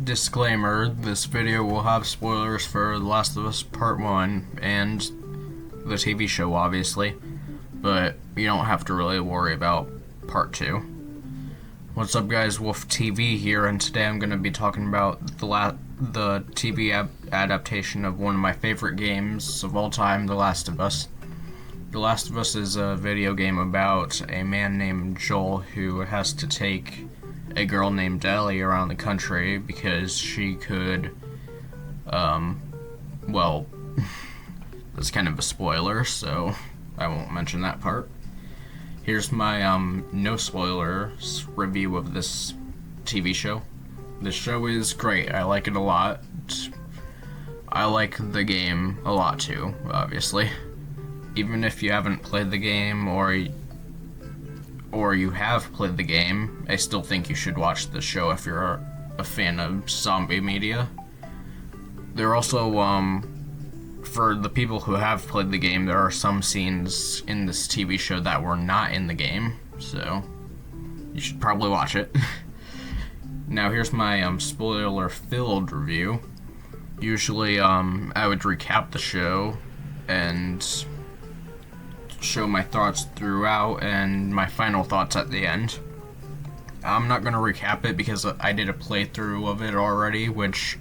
Disclaimer, this video will have spoilers for The Last of Us Part 1 and the TV show, obviously, but you don't have to really worry about Part 2. What's up, guys? Wolf TV here, and today I'm going to be talking about the TV adaptation of one of my favorite games of all time, The Last of Us. The Last of Us is a video game about a man named Joel who has to take a girl named Ellie around the country because she could, well, that's kind of a spoiler, so I won't mention that part. Here's my, no spoilers review of this TV show. This show is great. I like it a lot. I like the game a lot too, obviously. Even if you haven't played the game or you have played the game, I still think you should watch the show if you're a fan of zombie media. There are also, for the people who have played the game, there are some scenes in this TV show that were not in the game, so you should probably watch it. Now here's my spoiler-filled review. Usually I would recap the show and show my thoughts throughout and my final thoughts at the end. I'm not going to recap it because I did a playthrough of it already, which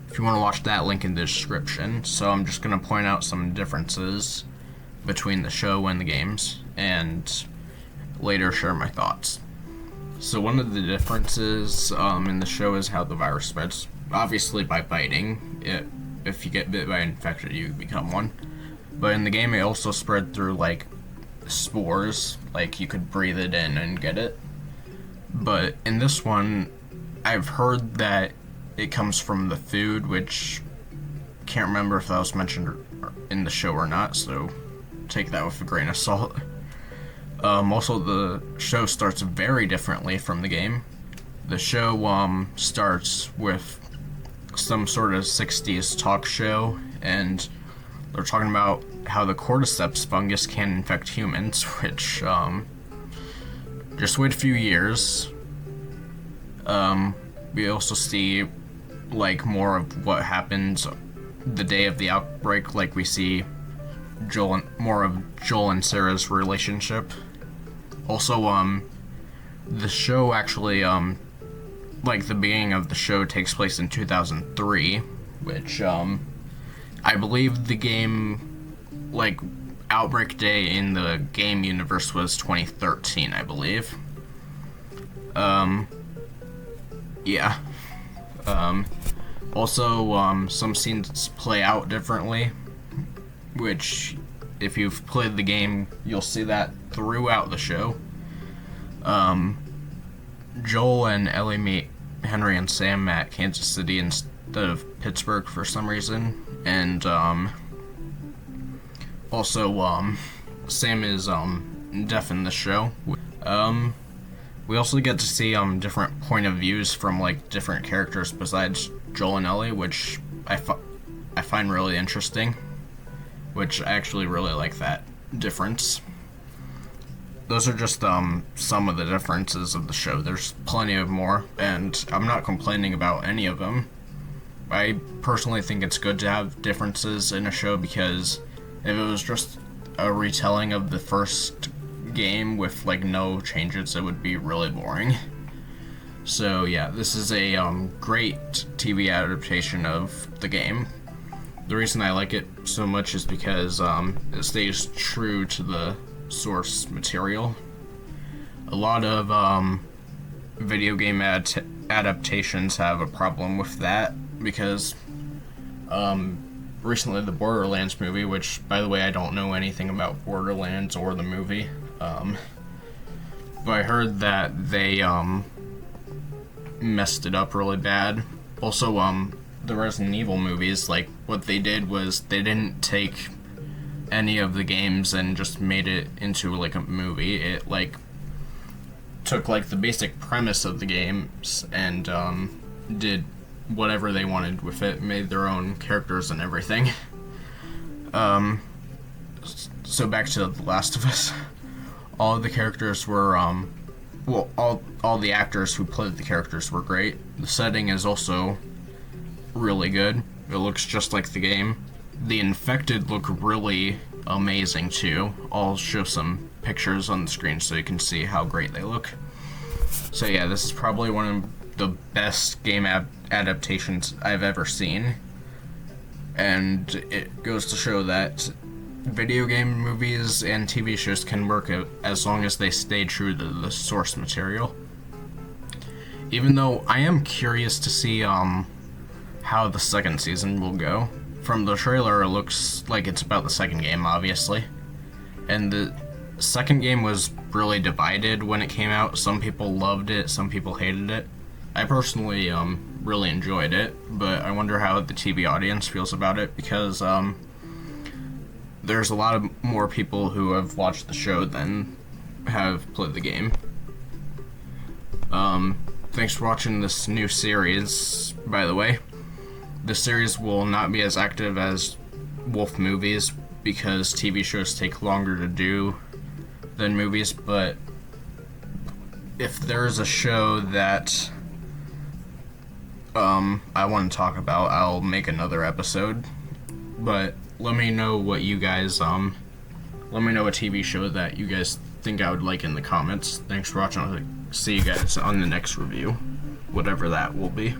if you want to watch that, link in the description. So I'm just going to point out some differences between the show and the games and later share my thoughts. So one of the differences in the show is how the virus spreads. Obviously by biting. If you get bit by an infection, you become one. But in the game, it also spread through, like, spores. Like, you could breathe it in and get it. But in this one, I've heard that it comes from the food, which can't remember if that was mentioned in the show or not, so take that with a grain of salt. Also, the show starts very differently from the game. The show starts with some sort of 60s talk show, and they're talking about how the cordyceps fungus can infect humans, which, just wait a few years. We also see, like, more of what happens the day of the outbreak, like we see more of Joel and Sarah's relationship. Also, the show actually, like, the beginning of the show takes place in 2003, which, I believe the game, like, Outbreak Day in the game universe was 2013, I believe. Yeah. Also, some scenes play out differently, which, if you've played the game, you'll see that throughout the show. Joel and Ellie meet Henry and Sam at Kansas City instead of Pittsburgh for some reason, and also Sam is deaf in the show. We also get to see different point of views from, like, different characters besides Joel and Ellie, which I find really interesting, which I actually really like that difference. Those are just some of the differences of the show. There's plenty of more, and I'm not complaining about any of them. I personally think it's good to have differences in a show because if it was just a retelling of the first game with, like, no changes, it would be really boring. So yeah, this is a great TV adaptation of the game. The reason I like it so much is because it stays true to the source material. A lot of video game adaptations have a problem with that because recently the Borderlands movie, which, by the way, I don't know anything about Borderlands or the movie, but I heard that they messed it up really bad. Also, the Resident Evil movies, like, what they did was they didn't take any of the games and just made it into, like, a movie. It, like, took, like, the basic premise of the games and did whatever they wanted with it, made their own characters and everything. So back to The Last of Us. All of the characters were well, all the actors who played the characters were great. The setting is also really good. It looks just like the game. The infected look really amazing too. I'll show some pictures on the screen so you can see how great they look. So yeah, this is probably one of the best game adaptations I've ever seen. And it goes to show that video game movies and TV shows can work as long as they stay true to the source material. Even though I am curious to see how the second season will go. From the trailer, it looks like it's about the second game, obviously. And the second game was really divided when it came out. Some people loved it, some people hated it. I personally really enjoyed it, but I wonder how the TV audience feels about it, because there's a lot of more people who have watched the show than have played the game. Thanks for watching this new series, by the way. This series will not be as active as Wolf movies because TV shows take longer to do than movies, but if there's a show that I want to talk about, I'll make another episode. But let me know what you guys let me know a TV show that you guys think I would like in the comments. Thanks for watching. I'll see you guys on the next review, whatever that will be.